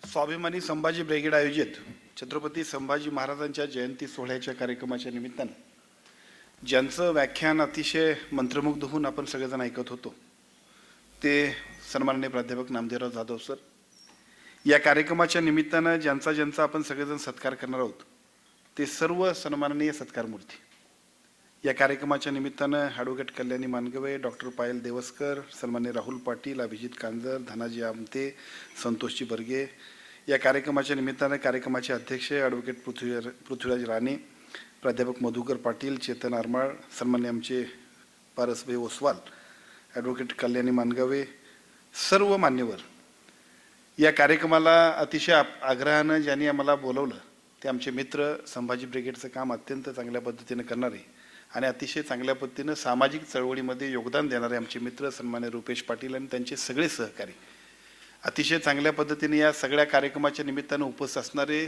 स्वाभिमानी संभाजी ब्रिगेड आयोजित छत्रपती संभाजी महाराजांच्या जयंती सोहळ्याच्या कार्यक्रमाच्या निमित्तानं ज्यांचं व्याख्यान अतिशय मंत्रमुग्ध होऊन आपण सगळेजण ऐकत होतो ते सन्माननीय प्राध्यापक नामदेवराव जाधव सर. या कार्यक्रमाच्या निमित्तानं ज्यांचा आपण सगळेजण सत्कार करणार आहोत ते सर्व सन्माननीय सत्कारमूर्ती. या कार्यक्रमाच्या निमित्तानं ॲडव्होकेट कल्याणी मानगवे, डॉक्टर पायल देवस्कर, सन्माननीय राहुल पाटील, अभिजित कांजर, धनाजी आमते, संतोषजी बर्गे. या कार्यक्रमाच्या निमित्तानं कार्यक्रमाचे अध्यक्ष ॲडव्होकेट पृथ्वीराज राणे, प्राध्यापक मधुकर पाटील, चेतन आरमाळ, सन्माननीय आमचे पारसभाई ओसवाल, ॲडव्होकेट कल्याणी मानगवे, सर्व मान्यवर. या कार्यक्रमाला अतिशय आग्रहानं ज्यांनी आम्हाला बोलवलं ते आमचे मित्र, संभाजी ब्रिगेडचं काम अत्यंत चांगल्या पद्धतीनं करणारे आणि अतिशय चांगल्या पद्धतीनं सामाजिक चळवळीमध्ये योगदान देणारे आमचे मित्र सन्माननीय रुपेश पाटील आणि त्यांचे सगळे सहकारी. अतिशय चांगल्या पद्धतीने या सगळ्या कार्यक्रमाच्या निमित्तानं उपस्थित असणारे.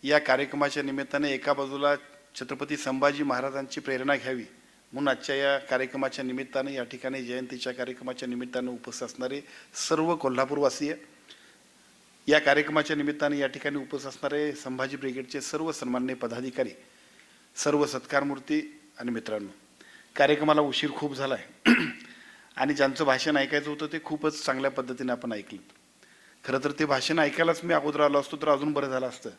या कार्यक्रमाच्या निमित्तानं एका बाजूला छत्रपती संभाजी महाराजांची प्रेरणा घ्यावी म्हणून आजच्या या कार्यक्रमाच्या निमित्तानं या ठिकाणी जयंतीच्या कार्यक्रमाच्या निमित्तानं उपस्थित असणारे सर्व कोल्हापूरवासीय, या कार्यक्रमाच्या निमित्तानं या ठिकाणी उपस्थित असणारे संभाजी ब्रिगेडचे सर्व सन्माननीय पदाधिकारी, सर्व सत्कारमूर्ती आणि मित्रांनो, कार्यक्रमाला उशीर खूप झाला आहे आणि ज्यांचं भाषण ऐकायचं होतं ते खूपच चांगल्या पद्धतीने आपण ऐकलं. खरं तर ते भाषण ऐकायलाच मी अगोदर आलो असतो तर अजून बरं झालं असतं,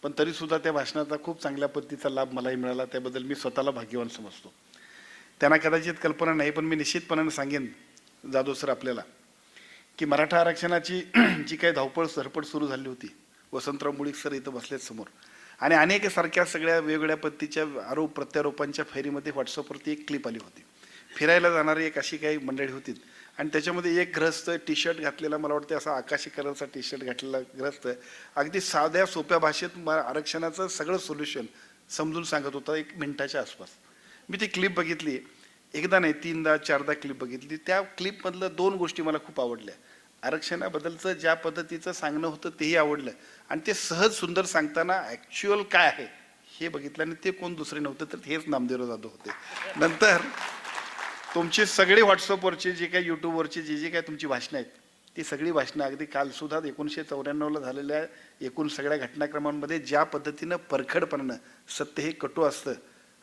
पण तरीसुद्धा त्या भाषणाचा खूप चांगल्या पद्धतीचा लाभ मलाही मिळाला. त्याबद्दल मी स्वतःला भाग्यवान समजतो. त्यांना कदाचित कल्पना नाही, पण मी निश्चितपणाने सांगेन जाधव सर आपल्याला की मराठा आरक्षणाची जी काही धावपळ सरपट सुरू झाली होती, वसंतराव मुळीक सर इथं बसलेत समोर, आणि अनेक सारख्या सगळ्या वेगवेगळ्या पद्धतीच्या आरोप प्रत्यारोपांच्या फेरीमध्ये व्हॉट्सअपवरती एक क्लिप आली होती. फिरायला जाणारी एक अशी काही मंडळी होती आणि त्याच्यामध्ये एक ग्रस्त टी शर्ट घातलेला, मला वाटतं असा आकाशी कलरचा टी शर्ट घातलेला ग्रस्त अगदी साध्या सोप्या भाषेत आरक्षणाचं सगळं सोल्युशन समजून सांगत होता 1 मिनिटाच्या आसपास. मी ती क्लिप बघितली, एकदा नाही 3दा 4दा क्लिप बघितली. त्या क्लिपमधलं 2 गोष्टी मला खूप आवडल्या. आरक्षणाबद्दलचं ज्या पद्धतीचं सांगणं होतं तेही आवडलं आणि ते सहज सुंदर सांगताना ॲक्च्युअल काय आहे हे बघितलं आणि ते कोण दुसरे नव्हते तर हेच नामदेवराव जाधव होते. नंतर तुमची सगळी व्हॉट्सअपवरची जे काही यूट्यूबवरची जी काही तुमची भाषणं आहेत ती सगळी भाषणं अगदी कालसुद्धा 1994ला झालेल्या एकूण सगळ्या घटनाक्रमांमध्ये ज्या पद्धतीनं परखडपणानं, सत्य हे कटू असतं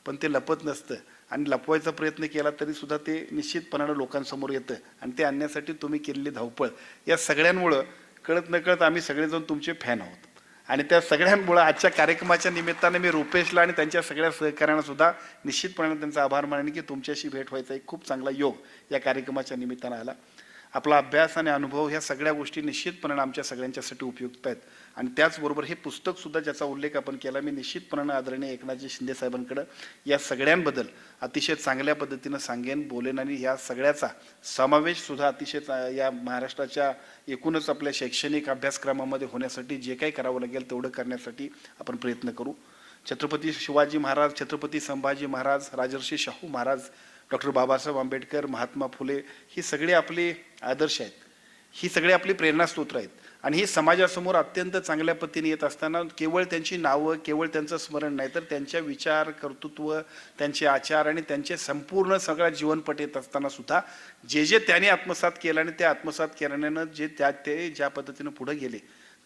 पण ते लपत नसतं आणि लपवायचा प्रयत्न केला तरी सुद्धा ते निश्चितपणानं लोकांसमोर येतं आणि ते आणण्यासाठी तुम्ही केलेली धावपळ, या सगळ्यांमुळं कळत नकळत आम्ही सगळेजण तुमचे फॅन आहोत. आणि त्या सगळ्यांमुळं आजच्या कार्यक्रमाच्या निमित्तानं मी रुपेशला आणि त्यांच्या सगळ्या सहकाऱ्यांना सुद्धा निश्चितपणाने त्यांचा आभार मानेन की तुमच्याशी भेट व्हायचा एक खूप चांगला योग या कार्यक्रमाच्या निमित्तानं आला. आपला अभ्यास आणि अनुभव ह्या सगळ्या गोष्टी निश्चितपणाने आमच्या सगळ्यांच्यासाठी उपयुक्त आहेत. आणि त्याचबरोबर हे पुस्तकसुद्धा ज्याचा उल्लेख आपण केला, मी निश्चितपणाने आदरणीय एकनाथजी शिंदे साहेबांकडं या सगळ्यांबद्दल अतिशय चांगल्या पद्धतीनं सांगेन, बोलेन आणि या सगळ्याचा समावेशसुद्धा अतिशय या महाराष्ट्राच्या एकूणच आपल्या शैक्षणिक अभ्यासक्रमामध्ये होण्यासाठी जे काही करावं लागेल तेवढं करण्यासाठी आपण प्रयत्न करू. छत्रपती शिवाजी महाराज, छत्रपती संभाजी महाराज, राजर्षी शाहू महाराज, डॉक्टर बाबासाहेब आंबेडकर, महात्मा फुले ही सगळे आपले आदर्श आहेत, ही सगळे आपली प्रेरणास्त्रोत्र आहेत आणि ही समाजासमोर अत्यंत चांगल्या पद्धतीने येत असताना केवळ त्यांची नावं, केवळ त्यांचं स्मरण नाही तर त्यांच्या विचार, कर्तृत्व, त्यांचे आचार आणि त्यांचे संपूर्ण सगळा जीवनपट येत असताना सुद्धा जे त्यांनी आत्मसात केलं आणि त्या आत्मसात केल्यानं जे ते ज्या पद्धतीनं पुढे गेले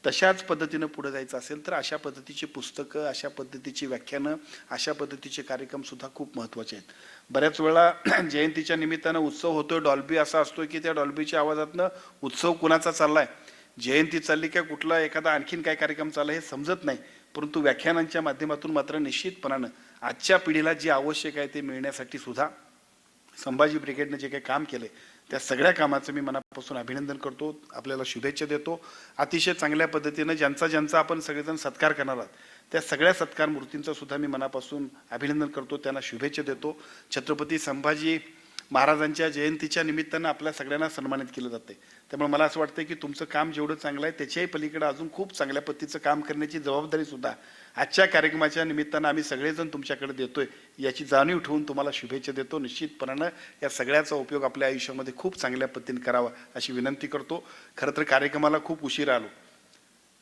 तशाच पद्धतीनं पुढे जायचं असेल तर अशा पद्धतीची पुस्तकं, अशा पद्धतीची व्याख्यानं, अशा पद्धतीचे कार्यक्रमसुद्धा खूप महत्त्वाचे आहेत. बऱ्याच वेळा जयंतीच्या निमित्तानं उत्सव होतोय, डॉल्बी असा असतोय की त्या डॉल्बीच्या आवाजातनं उत्सव कुणाचा चाललाय, जयंती चालली काय कुठला एखादा आणखीन काय कार्यक्रम चालला हे समजत नाही. परंतु व्याख्यानांच्या माध्यमातून मात्र निश्चितपणानं आजच्या पिढीला जे आवश्यक आहे ते मिळण्यासाठी सुद्धा संभाजी ब्रिगेडने जे काही काम केले त्या सगळ्या कामाचं मी मनापासून अभिनंदन करतो, आपल्याला शुभेच्छा देतो. अतिशय चांगल्या पद्धतीनं ज्यांचा आपण सगळेजण सत्कार करणार आहात त्या सगळ्या सत्कार मूर्तींचं सुद्धा मी मनापासून अभिनंदन करतो, त्यांना शुभेच्छा देतो. छत्रपती संभाजी महाराजांच्या जयंतीच्या निमित्तानं आपल्या सगळ्यांना सन्मानित केलं जाते. त्यामुळे मला असं वाटतं की तुमचं काम जेवढं चांगलं आहे त्याच्याही पलीकडे अजून खूप चांगल्या पद्धतीचं काम करण्याची जबाबदारी सुद्धा आजच्या कार्यक्रमाच्या निमित्तानं आम्ही सगळेजण तुमच्याकडे देतोय, याची जाणीव ठेवून तुम्हाला शुभेच्छा देतो. निश्चितपणानं या सगळ्याचा उपयोग आपल्या आयुष्यामध्ये खूप चांगल्या पद्धतीने करावा अशी विनंती करतो. खरं तर कार्यक्रमाला खूप उशीर आलो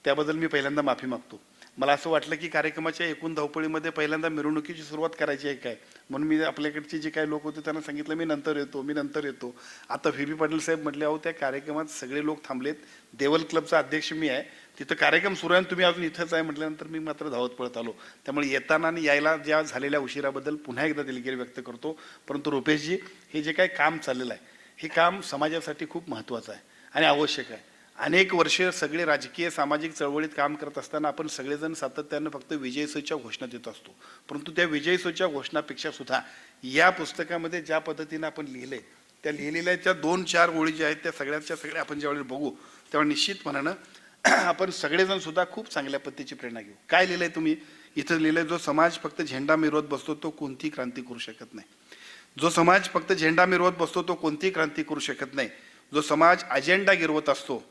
त्याबद्दल मी पहिल्यांदा माफी मागतो. मला असं वाटलं की कार्यक्रमाच्या एकूण धावपळीमध्ये पहिल्यांदा मिरवणुकीची सुरुवात करायची आहे काय, म्हणून मी आपल्याकडचे जे काही लोक होते त्यांना सांगितलं मी नंतर येतो. आता व्ही पी पाटील साहेब म्हटले, अहो त्या कार्यक्रमात सगळे लोक थांबलेत, देवल क्लबचा अध्यक्ष मी आहे, तिथं कार्यक्रम सुरू आहे आणि तुम्ही अजून इथंच आहे म्हटल्यानंतर मी मात्र धावत पळत आलो. त्यामुळे येताना आणि यायला ज्या झालेल्या उशिराबद्दल पुन्हा एकदा दिलगिरी व्यक्त करतो. परंतु रुपेशजी, हे जे काही काम चाललेलं आहे हे काम समाजासाठी खूप महत्त्वाचं आहे आणि आवश्यक आहे. अनेक वर्षे सगळे राजकीय सामाजिक चळवळीत काम करत असताना आपण सगळेजण सातत्यानं फक्त विजयसोच्या घोषणा देत असतो. परंतु त्या विजयसोच्या घोषणापेक्षा सुद्धा या पुस्तकामध्ये ज्या पद्धतीनं आपण लिहिलंय, त्या लिहिलेल्या त्या 2-4 ओळी ज्या आहेत त्या सगळ्याच्या सगळ्या आपण ज्यावेळी बघू तेव्हा निश्चितपणानं आपण सगळेजण सुद्धा खूप चांगल्या पद्धतीची प्रेरणा घेऊ. काय लिहिलंय तुम्ही? इथं लिहिलंय, जो समाज फक्त झेंडा मिरवत बसतो तो कोणती क्रांती करू शकत नाही. जो समाज फक्त झेंडा मिरवत बसतो तो कोणती क्रांती करू शकत नाही. जो समाज अजेंडा गिरवत असतो,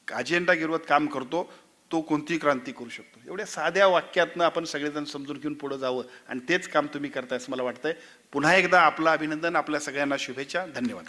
अजेंडा गिरवत काम करतो, तो कोणती क्रांती करू शकतो. एवढ्या साध्या वाक्यातनं आपण सगळेजण समजून घेऊन पुढे जावं आणि तेच काम तुम्ही करताय असं मला वाटतंय. पुन्हा एकदा आपलं अभिनंदन, आपल्या सगळ्यांना शुभेच्छा. धन्यवाद.